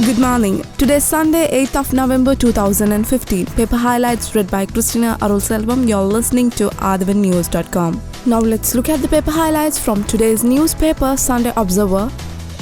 Good morning. Today is Sunday, 8th of November 2015. Paper highlights read by Christina Arulselvam. You're listening to athavannews.com. Now let's look at the paper highlights from today's newspaper, Sunday Observer.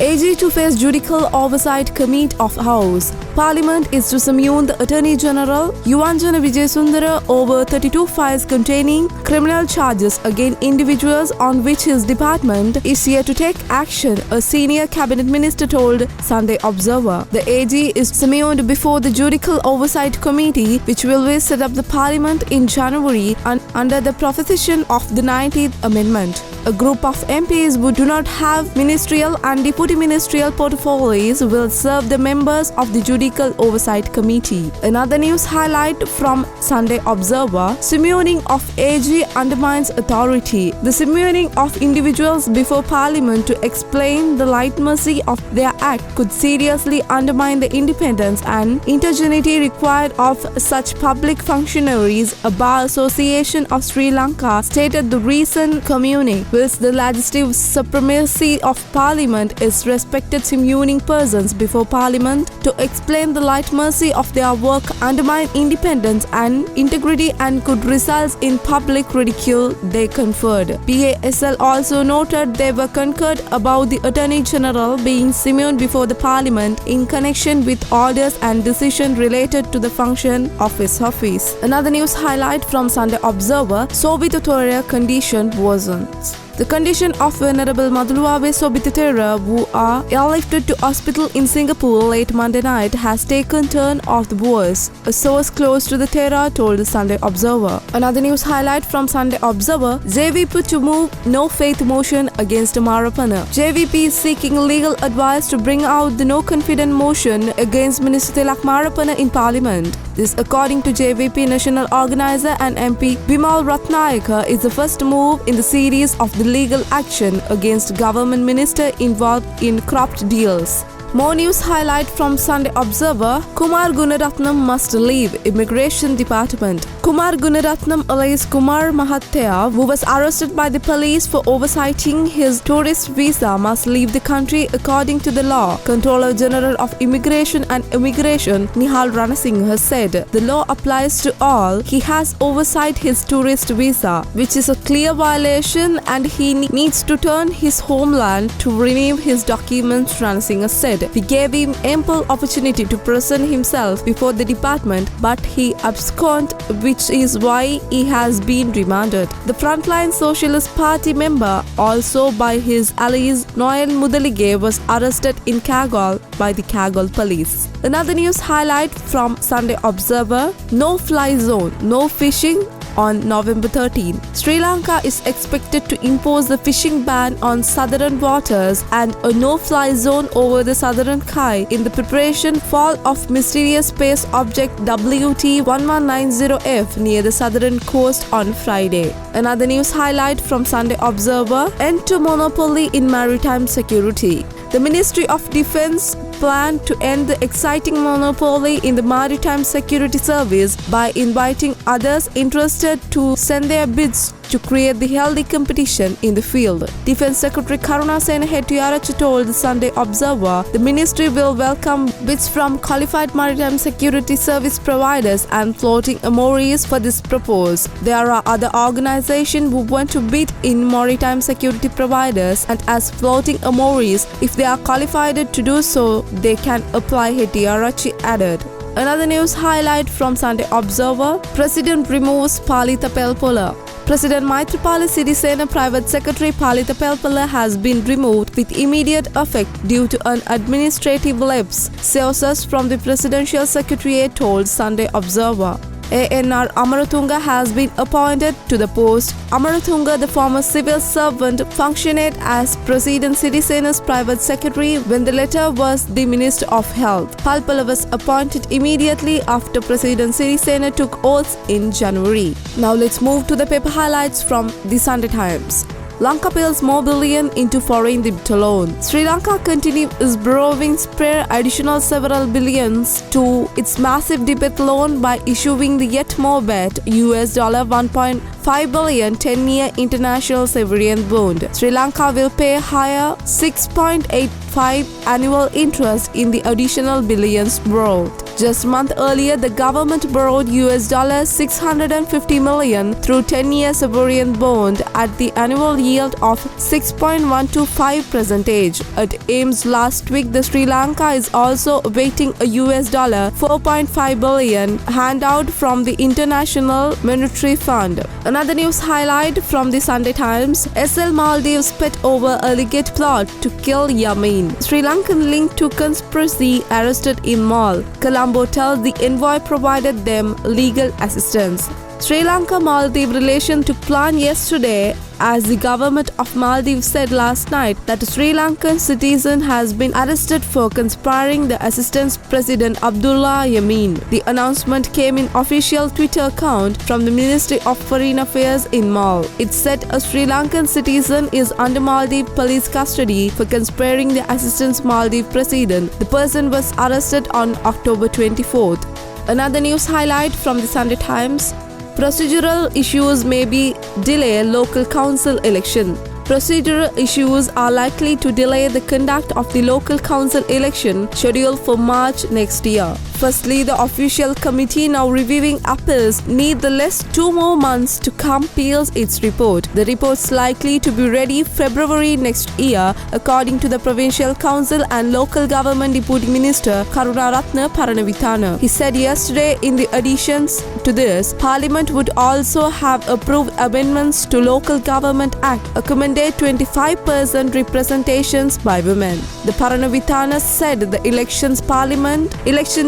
AG to face Judicial Oversight Committee of House. Parliament is to summon the Attorney General Yuvanjana Vijayasundara over 32 files containing criminal charges against individuals on which his department is here to take action, a senior cabinet minister told Sunday Observer. The AG is summoned before the Judicial Oversight Committee, which will be set up the Parliament in January under the provision of the 19th Amendment. A group of MPs who do not have ministerial and deputy ministerial portfolios will serve the members of the Judicial Oversight Committee. Another news highlight from Sunday Observer: summoning of AG undermines authority. The summoning of individuals before Parliament to explain the legitimacy of their act could seriously undermine the independence and integrity required of such public functionaries, a Bar Association of Sri Lanka stated the recent communing. Whilst the legislative supremacy of Parliament is respected, summoning persons before Parliament to explain the legitimacy of their work undermine independence and integrity and could result in public ridicule, they conferred. PASL also noted they were concurred about the Attorney General being summoned before the Parliament in connection with orders and decisions related to the function of his office. Another news highlight from Sunday Observer: Sobithathora condition worsens. The condition of Venerable Madhuluave Sobithathora, who are airlifted to hospital in Singapore late Monday night, has taken turn of the worse, a source close to the Thera told the Sunday Observer. Another news highlight from Sunday Observer: JVP to move no faith motion against Marapana. JVP is seeking legal advice to bring out the no confidence motion against Minister Tilak Marapana in Parliament. This, according to JVP National Organizer and MP Bimal Ratnayaka, is the first move in the series of the legal action against government minister involved in corrupt deals. More news highlight from Sunday Observer: Kumar Gunaratnam must leave Immigration Department. Kumar Gunaratnam alias Kumar Mahathya, who was arrested by the police for oversighting his tourist visa, must leave the country according to the law. Controller General of Immigration and Immigration Nihal Ranasinghe has said the law applies to all. He has oversight his tourist visa, which is a clear violation, and he needs to turn his homeland to renew his documents, Ranasinghe said. We gave him ample opportunity to present himself before the department, but he absconded, which is why he has been remanded. The Frontline Socialist Party member, also by his allies Noel Mudalige, was arrested in Kagol by the Kagol police. Another news highlight from Sunday Observer: no-fly zone, no fishing on November 13. Sri Lanka is expected to impose the fishing ban on southern waters and a no-fly zone over the southern Kai in the preparation fall of mysterious space object WT1190F near the southern coast on Friday. Another news highlight from Sunday Observer: end to monopoly in maritime security. The Ministry of Defence planned to end the exciting monopoly in the Maritime Security Service by inviting others interested to send their bids to create the healthy competition in the field. Defence Secretary Karuna Sena Hettiarachchi told the Sunday Observer the ministry will welcome bids from qualified maritime security service providers and floating MOEs for this purpose. There are other organizations who want to bid in maritime security providers and as floating MOEs. If they are qualified to do so, they can apply, Hettiarachchi added. Another news highlight from Sunday Observer: President removes Palitha Pelpola. President Maithripala Sirisena Private Secretary Palitha Pelpola has been removed with immediate effect due to an administrative lapse, sources from the Presidential Secretariat told Sunday Observer. ANR Amaratunga has been appointed to the post. Amaratunga, the former civil servant, functioned as President Sirisena's private secretary when the latter was the Minister of Health. Palpala was appointed immediately after President Sirisena took oaths in January. Now let's move to the paper highlights from the Sunday Times. Lanka pulls more billion into foreign debt loan. Sri Lanka continues borrowing spare additional several billions to its massive debt loan by issuing the yet more bet $1.5 $5 billion 10-year international sovereign bond. Sri Lanka will pay higher 6.85 annual interest in the additional billions borrowed. Just a month earlier, the government borrowed $650 million through 10-year sovereign bond at the annual yield of 6.125%. At AIMS last week, the Sri Lanka is also awaiting a $4.5 billion handout from the International Monetary Fund. Another news highlight from the Sunday Times: SL Maldives pet over alleged plot to kill Yamin. Sri Lankan linked to conspiracy arrested in mall. Colombo tells the envoy provided them legal assistance. Sri Lanka-Maldives relation took plan yesterday as the government of Maldives said last night that a Sri Lankan citizen has been arrested for conspiring the assistant President Abdullah Yamin. The announcement came in official Twitter account from the Ministry of Foreign Affairs in Mal. It said a Sri Lankan citizen is under Maldives police custody for conspiring the assistant Maldives president. The person was arrested on October 24th. Another news highlight from the Sunday Times: procedural issues may be delay local council election. Procedural issues are likely to delay the conduct of the local council election scheduled for March next year. Firstly, the official committee now reviewing appeals nevertheless 2 more months to compile its report. The report's likely to be ready February next year, according to the Provincial Council and Local Government Deputy Minister Karunaratne Paranavithana. He said yesterday in the additions to this, Parliament would also have approved amendments to Local Government Act, recommended 25% representations by women. The Paranavithana said the election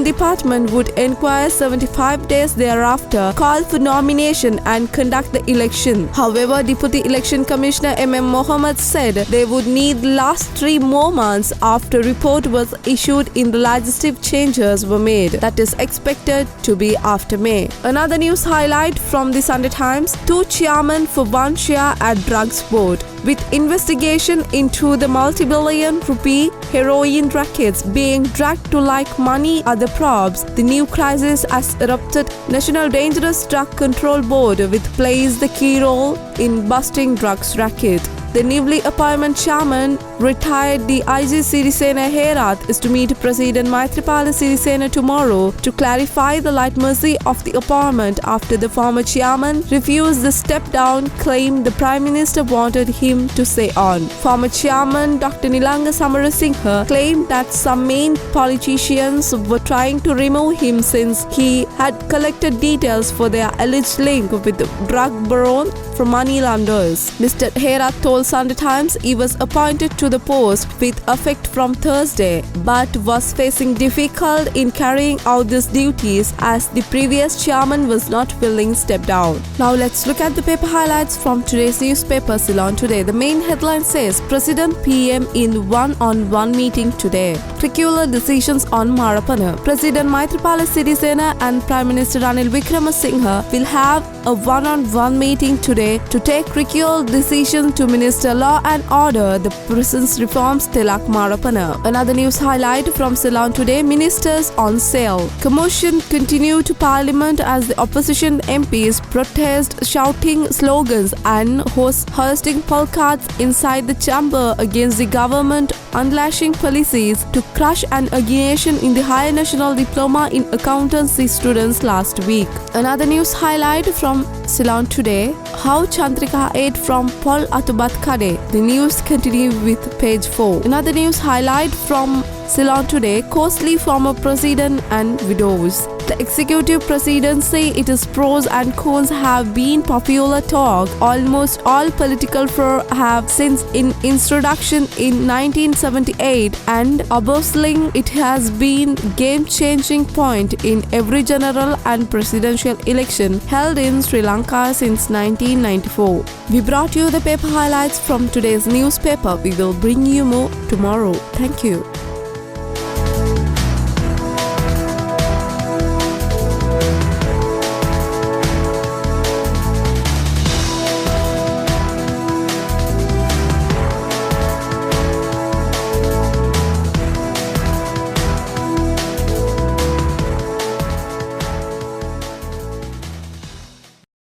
department would inquire 75 days thereafter, call for nomination and conduct the election. However, Deputy Election Commissioner M.M. Mohammed said they would need the last 3 more months after report was issued in the legislative changes were made. That is expected to be after May. Another news highlight from the Sunday Times: 2 chairmen for 1 share at drugs board. With investigation into the multi-billion rupee heroin rackets being dragged to like money other probes, the new crisis has erupted. National Dangerous Drug Control Board will plays the key role in busting drugs racket. The newly appointed chairman, retired DIG Sirisena Herath, is to meet President Maithripala Sirisena tomorrow to clarify the legitimacy of the appointment after the former chairman refused the step-down claim the Prime Minister wanted him to say on. Former chairman Dr. Nilanga Samarasinghe claimed that some main politicians were trying to remove him since he had collected details for their alleged link with the drug baron from money launderers. Mr. Herath told Sunday Times he was appointed to the post with effect from Thursday, but was facing difficulty in carrying out these duties as the previous chairman was not willing to step down. Now let's look at the paper highlights from today's newspaper, Ceylon Today. The main headline says President PM in one-on-one meeting today. Curricular decisions on Marapana. President Maithripala Sirisena and Prime Minister Ranil Wickremesinghe will have a one-on-one meeting today to take curricular decisions to Minister Law and Order, the prisons reforms Tilak Marapana. Another news highlight from Ceylon Today: ministers on sale. Commotion continued to Parliament as the opposition MPs protest, shouting slogans and hoisting placards inside the chamber against the government unlashing policies to crush an agitation in the Higher National Diploma in Accountancy students last week. Another news highlight from Ceylon Today: how Chandrika ate from Paul Atubat Kade. The news continues with page 4. Another news highlight from Ceylon Today: costly former president and widows. The executive president say it is pros and cons have been popular talk. Almost all political fora have since in introduction in 1978, and obviously it has been game-changing point in every general and presidential election held in Sri Lanka since 1994. We brought you the paper highlights from today's newspaper. We will bring you more tomorrow. Thank you.